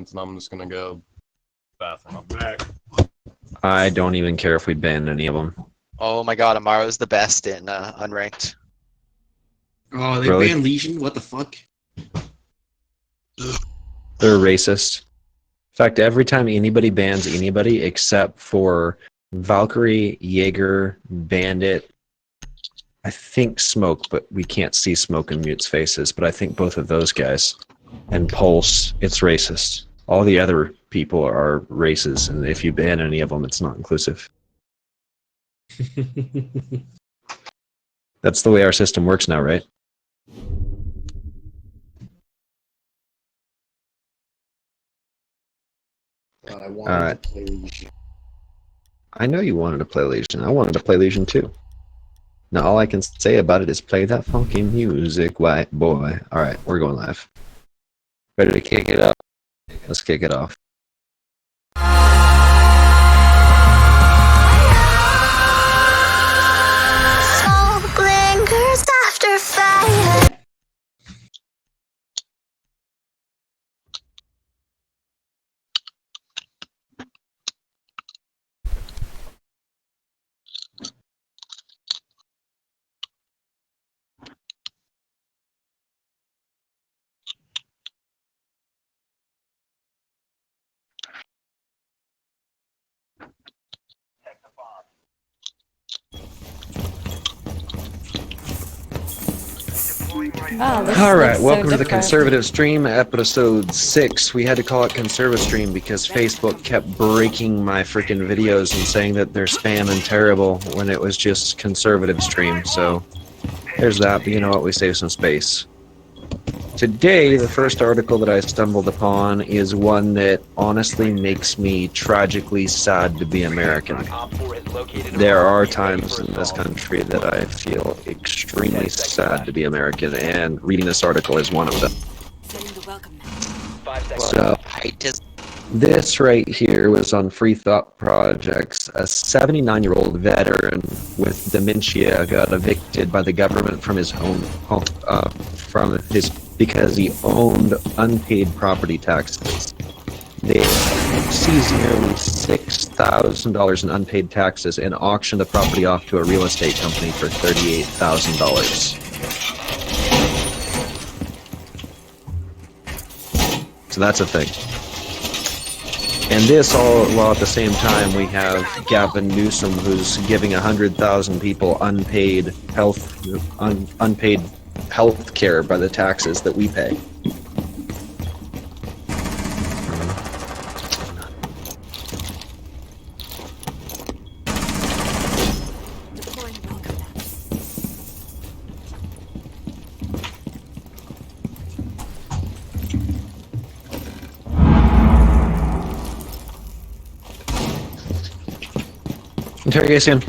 comments, and I'm just gonna go bathroom. I'm back. I don't even care if we ban any of them. Oh my god, Amaro's the best in unranked. Oh, they Really? banned Legion? What the fuck? They're racist. In fact, every time anybody bans anybody except for Valkyrie, Jaeger, Bandit, I think Smoke, but we can't see Smoke and Mute's faces, but I think both of those guys, and Pulse, it's racist. All the other people are races, and if you ban any of them, it's not inclusive. That's the way our system works now, right? God, I wanted Alright. to play Legion. I know you wanted to play Legion. I wanted to play Legion too. Now all I can say about it is play that funky music, white boy. Alright, we're going live. Ready to kick it up? Let's kick it off. Smoke lingers after fire. Wow, this All right, looks welcome so to the different. Conservative Stream, episode 6. We had to call it Conservative Stream because Facebook kept breaking my freaking videos and saying that they're spam and terrible when it was just Conservative Stream. So there's that, but you know what? We save some space. Today, the first article that I stumbled upon is one that honestly makes me tragically sad to be American. There are times in this country that I feel extremely sad to be American, and reading this article is one of them. So, I just this right here was on Free Thought Projects. A 79-year-old veteran with dementia got evicted by the government from his home, because he owned unpaid property taxes. They seized nearly $6,000 in unpaid taxes and auctioned the property off to a real estate company for $38,000. So that's a thing. And this all while at the same time we have Gavin Newsom, who's giving 100,000 people unpaid health care by the taxes that we pay. Interrogation.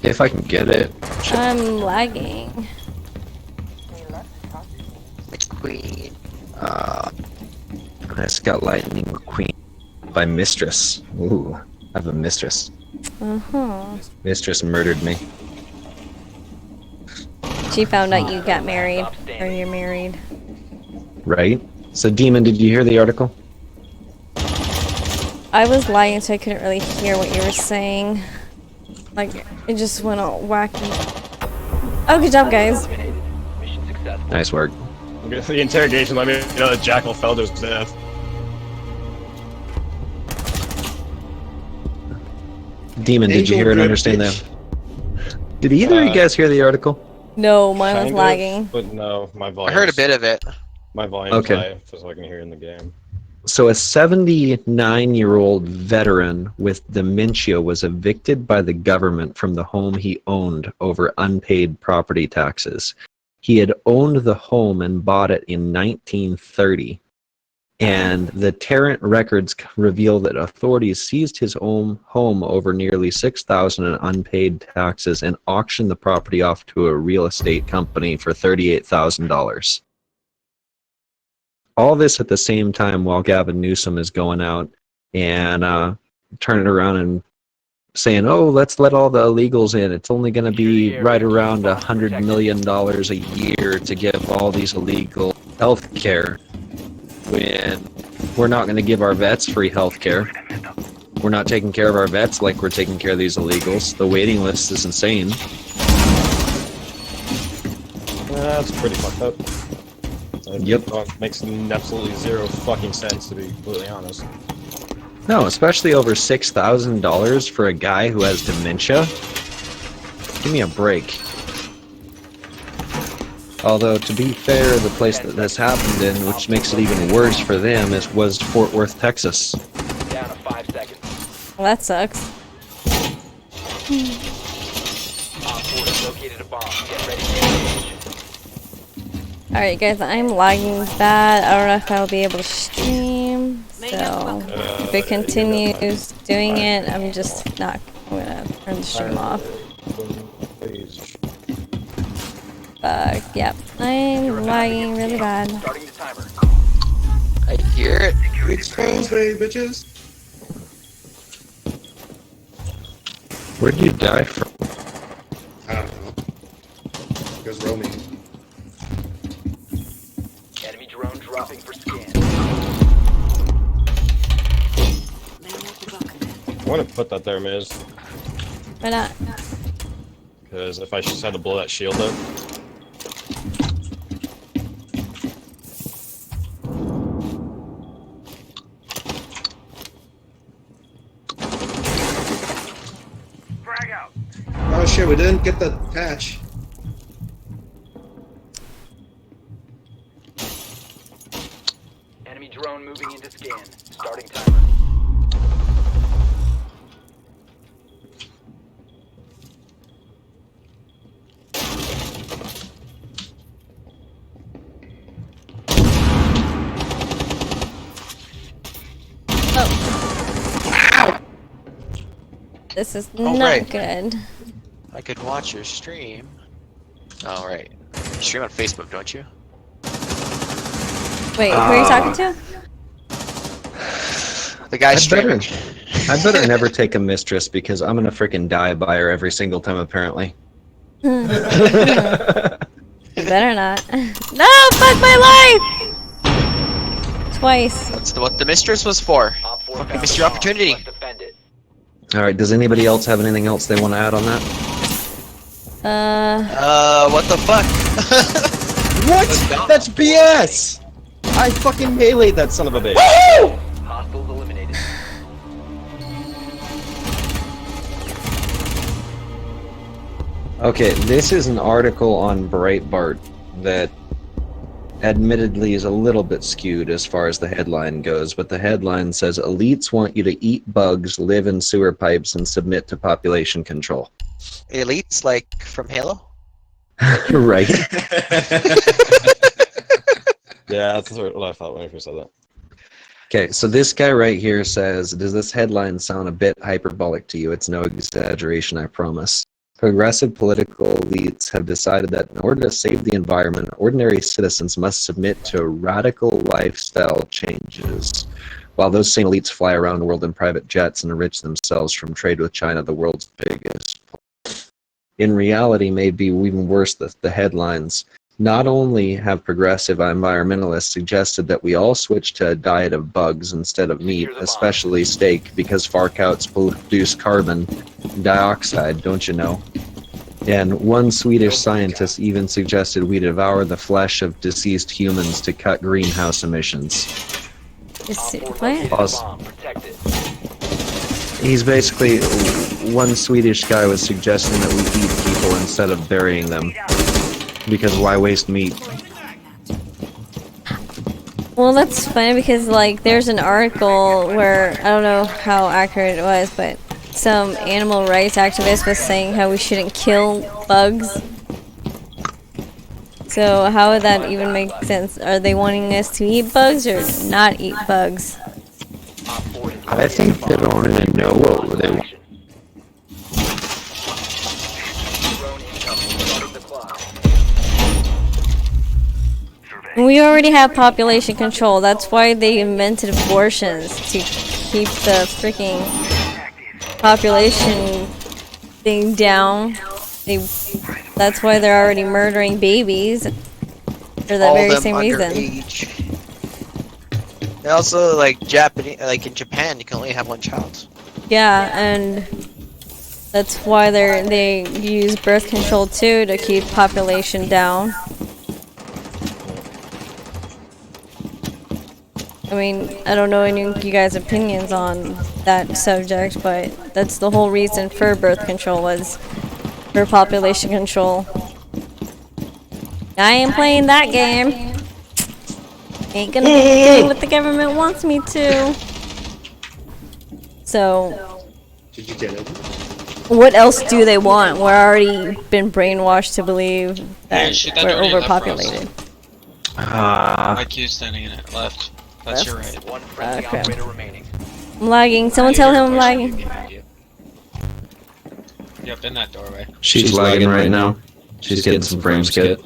If I can get it. I'm lagging. McQueen. I just got Lightning McQueen by Mistress. Ooh, I have a mistress. Mistress murdered me. She found out you got married, or you're married. Right? So, Demon, did you hear the article? I was lying, so I couldn't really hear what you were saying. Like, it just went all wacky. Oh, good job, guys. Nice work. The interrogation let me know that Jackal fell to his death. Demon, did you hear and understand that? Did either of you guys hear the article? No, mine was Kind of, lagging. But no, my I volume. heard a bit of it. My volume's Okay. high, so I can hear in the game. So a 79-year-old veteran with dementia was evicted by the government from the home he owned over unpaid property taxes. He had owned the home and bought it in 1930. And the Tarrant records reveal that authorities seized his home over nearly $6,000 in unpaid taxes and auctioned the property off to a real estate company for $38,000. All this at the same time while Gavin Newsom is going out and turning around and saying, oh, let's let all the illegals in. It's only going to be right around $100 million a year to give all these illegal health care. when we're not going to give our vets free health care. We're not taking care of our vets like we're taking care of these illegals. The waiting list is insane. That's pretty fucked up. Yep. Makes absolutely zero fucking sense, to be completely honest. No, especially over $6,000 for a guy who has dementia. Give me a break. Although, to be fair, the place that this happened in, which makes it even worse for them, was Fort Worth, Texas. Down to 5 seconds. Well, that sucks. Op 4 has located a bomb. Get ready to engage. Alright, guys, I'm lagging bad. I don't know if I'll be able to stream. So, if it continues doing it, I'm just not. I'm gonna turn the stream off. Yep. I'm lagging really bad. Starting the timer. I hear it. Exposed, baby bitches. Where'd you die from? I don't know. Goes roaming. Enemy drone dropping for scan. I want to put that there, Miz, Why not? because if I just had to blow that shield up. Oh shit, we didn't get the patch. Enemy drone moving into scan. Starting timer. This is Oh, not right. good. I could watch your stream. Oh, right. You stream on Facebook, don't you? Wait, who are you talking to? The guy I streaming. better never take a mistress because I'm gonna freaking die by her every single time, apparently. You better not. No, fuck my life! Twice. That's what the mistress was for. Op 4 Fucking found missed a your bomb. opportunity. Must defend it. Alright, does anybody else have anything else they want to add on that? What the fuck? What? That's BS! I fucking meleeed that son of a bitch. Hostiles eliminated. Okay, this is an article on Breitbart that admittedly is a little bit skewed as far as the headline goes, but the headline says elites want you to eat bugs, live in sewer pipes, and submit to population control. Elites, like from Halo? Right. Yeah, that's what I thought when I first said that. Okay, so this guy right here says, does this headline sound a bit hyperbolic to you? It's no exaggeration, I promise. Progressive political elites have decided that in order to save the environment, ordinary citizens must submit to radical lifestyle changes. While those same elites fly around the world in private jets and enrich themselves from trade with China, the world's biggest. In reality, maybe even worse, the headlines. Not only have progressive environmentalists suggested that we all switch to a diet of bugs instead of meat, especially steak, because far cows produce carbon dioxide, don't you know? And one Swedish scientist even suggested we devour the flesh of deceased humans to cut greenhouse emissions. Just, Op 4 what? located a Pause. bomb. Protect it. He's basically, one Swedish guy was suggesting that we eat people instead of burying them. Because why waste meat? Well, that's funny because, like, there's an article where, I don't know how accurate it was, but some animal rights activist was saying how we shouldn't kill bugs. So how would that even make sense? Are they wanting us to eat bugs or not eat bugs? Op 4 has I think they don't really know what they want. drone incoming. Starting the clock. We already have population control. That's why they invented abortions, to keep the freaking population thing down. That's why they're already murdering babies for that All very them same reason. underage. And also, like Japanese, like in Japan, you can only have one child. Yeah, and that's why they use birth control too, to keep population down. I mean, I don't know any of you guys' opinions on that subject, but that's the whole reason for birth control, was for population control. I ain't playing that game. Ain't gonna be doing what the government wants me to. So, Did you get it? what else do they want? We're already been brainwashed to believe that shoot that we're door to your left, overpopulated. IQ standing in it. Left. That's your right. One friendly Okay. operator remaining. I'm lagging. Someone tell him I'm lagging. Yep, in that doorway. She's lagging right now. She's getting some frame skip.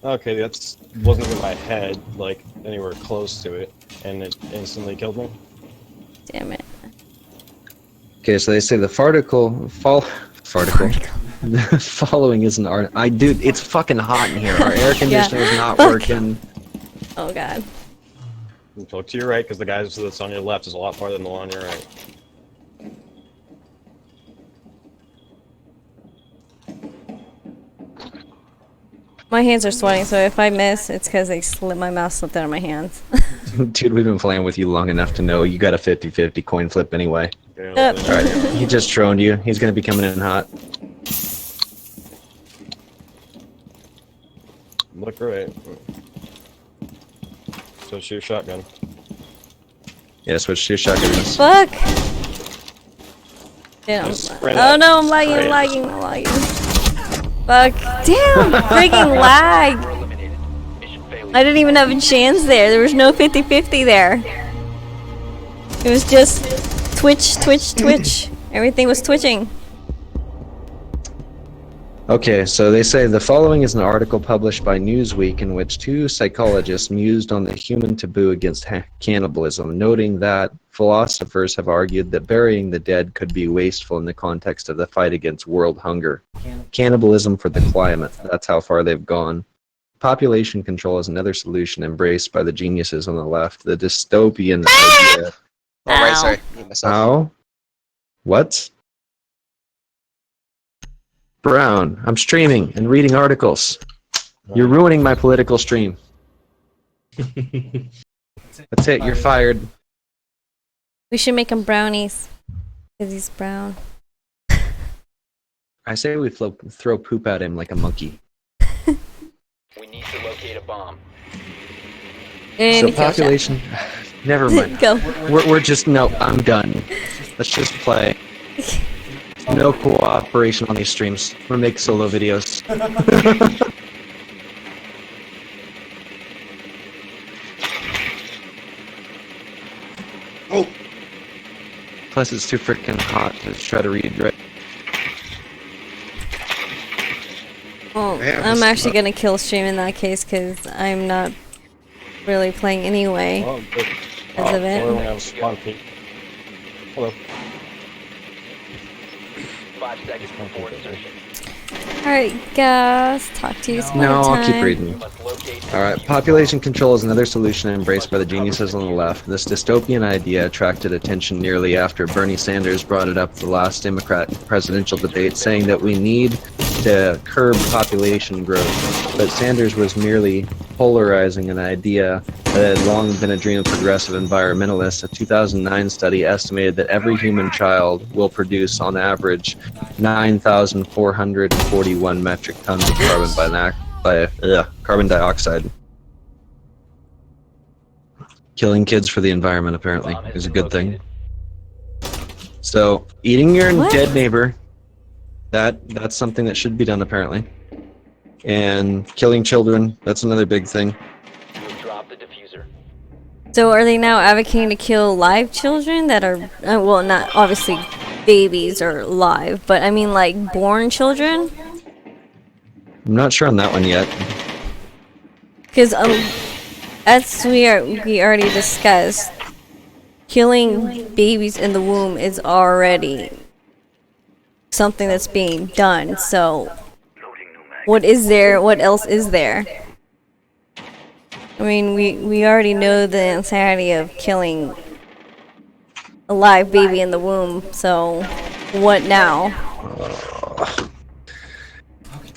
Okay, that's wasn't in my head, like anywhere close to it, and it instantly killed me. Damn it. Okay, so they say the following is an art. Dude, it's fucking hot in here. Our air conditioner's not Fuck. working. Oh god. Look to your right, because the guy that's on your left is a lot farther than the one on your right. My hands are sweating, so if I miss, it's because my mouse slipped out of my hands. Dude, we've been playing with you long enough to know you got a 50-50 coin flip anyway. Yep. Alright, he just droned you. He's gonna be coming in hot. Look right. So shoot shotgun. Yeah, switch to your shotguns. Fuck! Damn. Spray Oh that. no, I'm lagging, Spray I'm it. lagging, I'm lagging. Fuck. Damn! Freaking lag! Eliminated. Mission failure. I didn't even have a chance there. There was no 50-50 there. It was just twitch, twitch, twitch. Everything was twitching. Okay, so they say the following is an article published by Newsweek in which two psychologists mused on the human taboo against cannibalism, noting that philosophers have argued that burying the dead could be wasteful in the context of the fight against world hunger. Cannibalism for the climate, that's how far they've gone. Population control is another solution embraced by the geniuses on the left. The dystopian idea. Oh, right, Ow. sorry. Me, myself. How? What? Brown, I'm streaming and reading articles. You're ruining my political stream. That's it, you're fired. We should make him brownies. Because he's brown. I say we throw poop at him like a monkey. We need to locate a bomb. And So population... Never mind. Go. We're just... No, I'm done. Let's just play. No cooperation on these streams. We're gonna make solo videos. Oh, Plus it's too freaking hot to try to read right. Well, Yeah, I'm this- actually gonna kill stream in that case because I'm not really playing anyway. Oh, good. As of it. We're gonna have spawn peek. Hello. 5 seconds before insertion. Alright, guys. Talk to you some No, other I'll keep time. reading. You must locate and Alright, defuse population control is another solution embraced by the geniuses on the left. This dystopian idea attracted attention nearly after Bernie Sanders brought it up at the last Democrat presidential debate, saying that we need to curb population growth. But Sanders was merely polarizing an idea that had long been a dream of progressive environmentalists. A 2009 study estimated that every human child will produce, on average, 9,441 metric tons of carbon dioxide. Killing kids for the environment, apparently, bomb has is a been good thing. located. So, eating your What? dead neighbor, that's something that should be done, apparently. And killing children, that's another big thing. You have dropped the diffuser. So are they now advocating to kill live children that are, well, not obviously babies are live, but I mean like born children? I'm not sure on that one yet. Because as we already discussed, killing babies in the womb is already something that's being done. So what is there? What else is there? I mean, we already know the insanity of killing a live baby in the womb, so what now?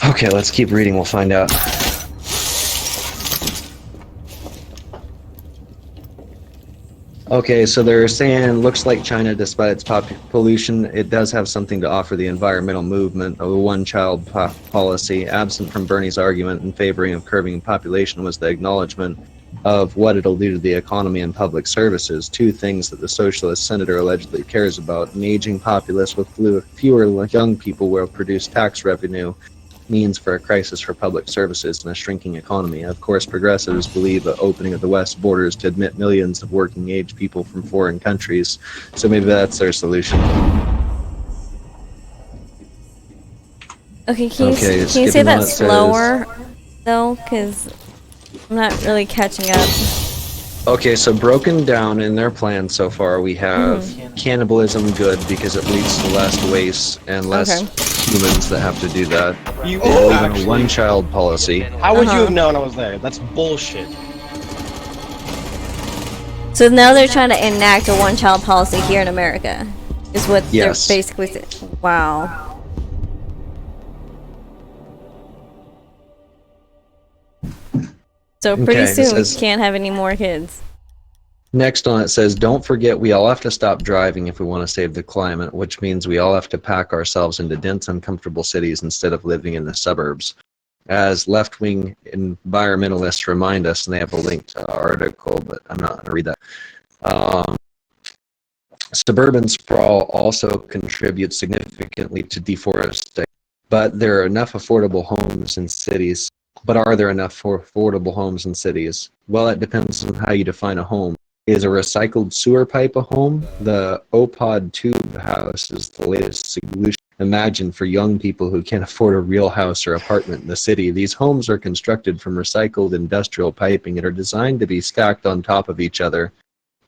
Okay, let's keep reading, we'll find out. Okay, so they're saying, looks like China, despite its pollution, it does have something to offer the environmental movement of a one-child policy. Absent from Bernie's argument in favoring of curbing population was the acknowledgement of what it'll do to the economy and public services, two things that the socialist senator allegedly cares about. An aging populace with fewer young people will produce tax revenue means for a crisis for public services and a shrinking economy. Of course, progressives believe the opening of the West borders to admit millions of working-age people from foreign countries, so maybe that's their solution. Okay, can you say that slower, though? Because I'm not really catching up. Okay, so broken down in their plan so far, we have cannibalism good because it leads to less waste and less humans that have to do that. You Even a one-child policy. How would you have known I was there? That's bullshit. So now they're trying to enact a one-child policy here in America, is what they're basically saying. Wow. So pretty soon we can't have any more kids. Next on it says, don't forget we all have to stop driving if we want to save the climate, which means we all have to pack ourselves into dense, uncomfortable cities instead of living in the suburbs. As left-wing environmentalists remind us, and they have a link to the article, but I'm not going to read that. Suburban sprawl also contributes significantly to deforestation, but there are enough affordable homes in cities. But are there enough affordable homes in cities? Well, it depends on how you define a home. Is a recycled sewer pipe a home? The OPOD tube house is the latest solution. Imagine for young people who can't afford a real house or apartment in the city. These homes are constructed from recycled industrial piping and are designed to be stacked on top of each other.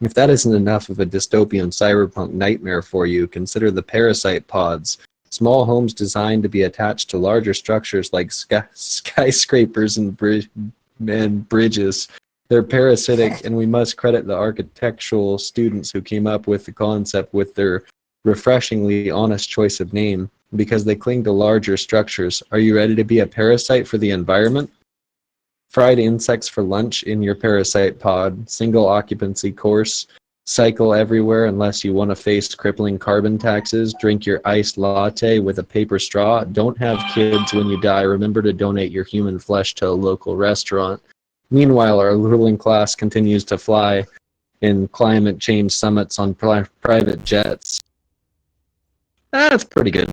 If that isn't enough of a dystopian cyberpunk nightmare for you, consider the parasite pods. Small homes designed to be attached to larger structures like skyscrapers and bridges. They're parasitic, and we must credit the architectural students who came up with the concept with their refreshingly honest choice of name, because they cling to larger structures. Are you ready to be a parasite for the environment? Fried insects for lunch in your parasite pod, single occupancy course, cycle everywhere unless you want to face crippling carbon taxes, drink your iced latte with a paper straw, don't have kids when you die, remember to donate your human flesh to a local restaurant. Meanwhile, our ruling class continues to fly in climate change summits on private jets. That's pretty good.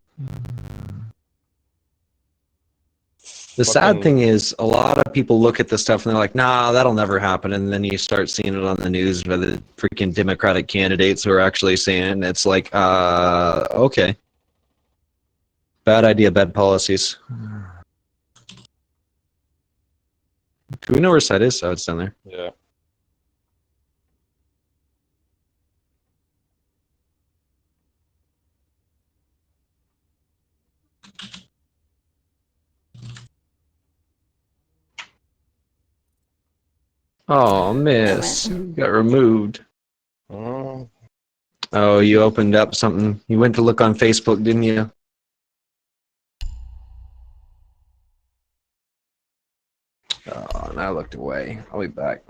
The sad thing is, a lot of people look at this stuff and they're like, nah, that'll never happen. And then you start seeing it on the news by the freaking Democratic candidates who are actually saying it's like, okay. Bad idea, bad policies. Do we know where site is? Oh, it's down there. Yeah. Oh, miss. Got removed. Oh. Oh, you opened up something. You went to look on Facebook, didn't you? Oh, and I looked away. I'll be back.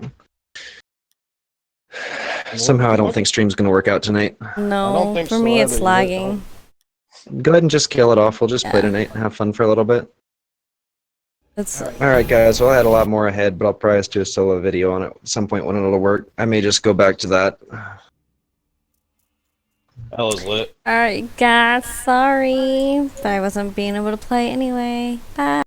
Somehow I don't think stream's going to work out tonight. No, for me it's lagging. Go ahead and just kill it off. We'll just play tonight and have fun for a little bit. Alright guys, well I had a lot more ahead, but I'll probably just do a solo video on it at some point when it'll work. I may just go back to that. That was lit. Alright guys, sorry, but I wasn't being able to play anyway. Bye.